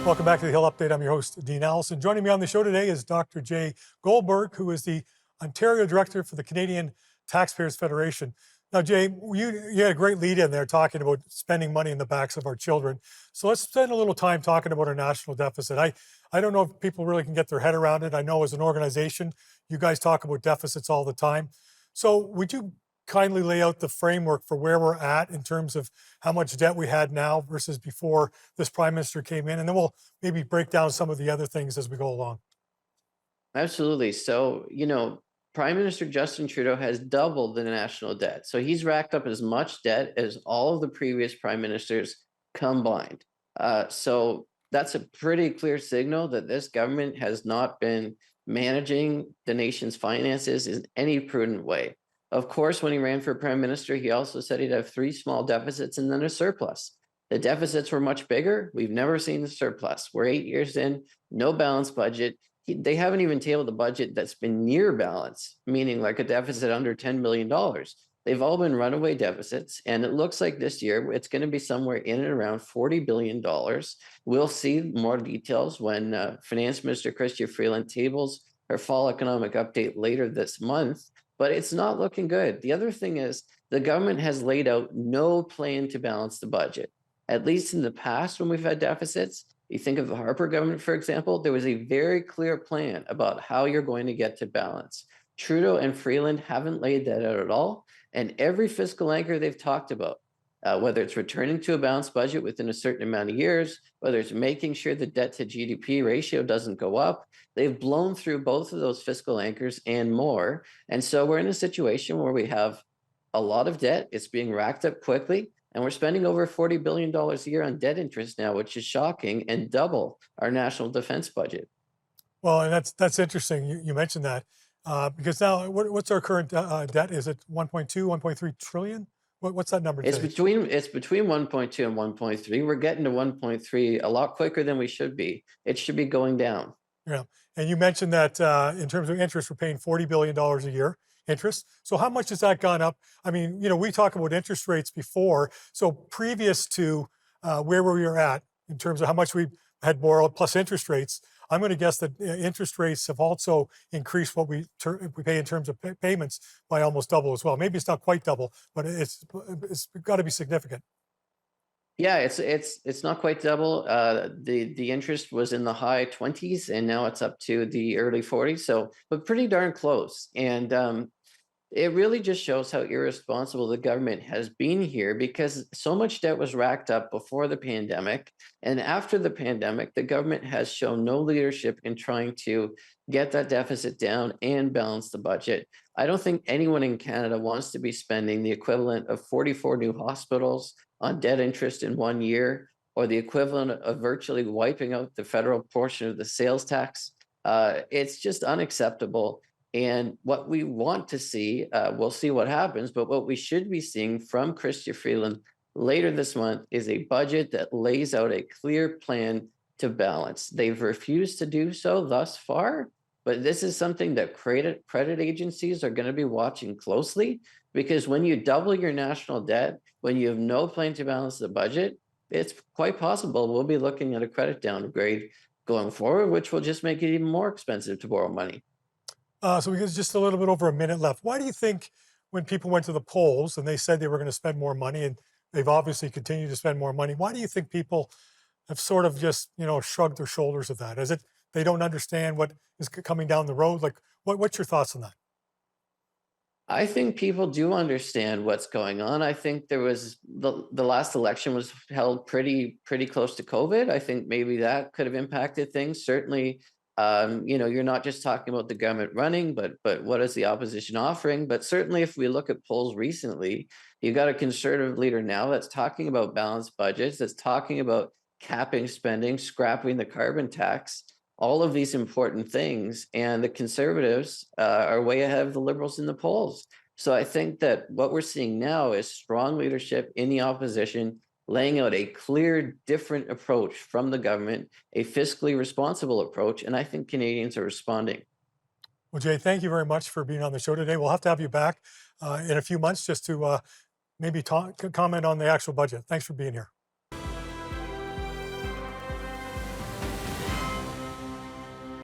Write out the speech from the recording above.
Welcome back to the Hill Update. I'm your host, Dean Allison. Joining me on the show today is Dr. Jay Goldberg, who is the Ontario Director for the Canadian Taxpayers Federation. Now, Jay, you had a great lead in there talking about spending money in the backs of our children. So let's spend a little time talking about our national deficit. I don't know if people really can get their head around it. I know as an organization, you guys talk about deficits all the time. So would you kindly lay out the framework for where we're at in terms of how much debt we had now versus before this prime minister came in, and then we'll maybe break down some of the other things as we go along. Absolutely. So, Prime Minister Justin Trudeau has doubled the national debt. So he's racked up as much debt as all of the previous prime ministers combined. So that's a pretty clear signal that this government has not been managing the nation's finances in any prudent way. Of course, when he ran for prime minister, he also said he'd have three small deficits and then a surplus. The deficits were much bigger. We've never seen the surplus. We're 8 years in, no balanced budget. They haven't even tabled a budget that's been near balance, meaning like a deficit under $10 million. They've all been runaway deficits. And it looks like this year it's going to be somewhere in and around $40 billion. We'll see more details when Finance Minister Chrystia Freeland tables her fall economic update later this month. But it's not looking good. The other thing is the government has laid out no plan to balance the budget. At least in the past, when we've had deficits, you think of the Harper government, for example, there was a very clear plan about how you're going to get to balance. Trudeau and Freeland haven't laid that out at all. And every fiscal anchor they've talked about, whether it's returning to a balanced budget within a certain amount of years, whether it's making sure the debt to GDP ratio doesn't go up, they've blown through both of those fiscal anchors and more. And so we're in a situation where we have a lot of debt. It's being racked up quickly. And we're spending over $40 billion a year on debt interest now, which is shocking and double our national defense budget. Well, and that's interesting. You mentioned that because now what's our current debt? Is it 1.2, 1.3 trillion? What's that number It's today? between 1.2 and 1.3. We're getting to 1.3 a lot quicker than we should be. It should be going down. Yeah. And you mentioned that in terms of interest, we're paying $40 billion a year interest. So how much has that gone up? I mean, we talk about interest rates before. So previous to where we were at in terms of how much we had borrowed plus interest rates, I'm going to guess that interest rates have also increased what we pay in terms of payments by almost double as well. Maybe it's not quite double, but it's got to be significant. Yeah, it's not quite double. The interest was in the high 20s, and now it's up to the early 40s. So, but pretty darn close. And it really just shows how irresponsible the government has been here, because so much debt was racked up before the pandemic. And after the pandemic, the government has shown no leadership in trying to get that deficit down and balance the budget. I don't think anyone in Canada wants to be spending the equivalent of 44 new hospitals on debt interest in 1 year, or the equivalent of virtually wiping out the federal portion of the sales tax. It's just unacceptable. And what we want to see, we'll see what happens, but what we should be seeing from Chrystia Freeland later this month is a budget that lays out a clear plan to balance. They've refused to do so thus far, but this is something that credit agencies are going to be watching closely, because when you double your national debt, when you have no plan to balance the budget, it's quite possible we'll be looking at a credit downgrade going forward, which will just make it even more expensive to borrow money. So we got just a little bit over a minute left. Why do you think when people went to the polls and they said they were going to spend more money, and they've obviously continued to spend more money, why do you think people have sort of just, shrugged their shoulders at that? Is it they don't understand what is coming down the road? Like, what's your thoughts on that? I think people do understand what's going on. I think there was the last election was held pretty close to COVID. I think maybe that could have impacted things. Certainly, you're not just talking about the government running, but what is the opposition offering? But certainly, if we look at polls recently, you got a conservative leader now that's talking about balanced budgets, that's talking about capping spending, scrapping the carbon tax, all of these important things. And the conservatives are way ahead of the liberals in the polls. So I think that what we're seeing now is strong leadership in the opposition, laying out a clear, different approach from the government, a fiscally responsible approach. And I think Canadians are responding. Well, Jay, thank you very much for being on the show today. We'll have to have you back in a few months just to maybe comment on the actual budget. Thanks for being here.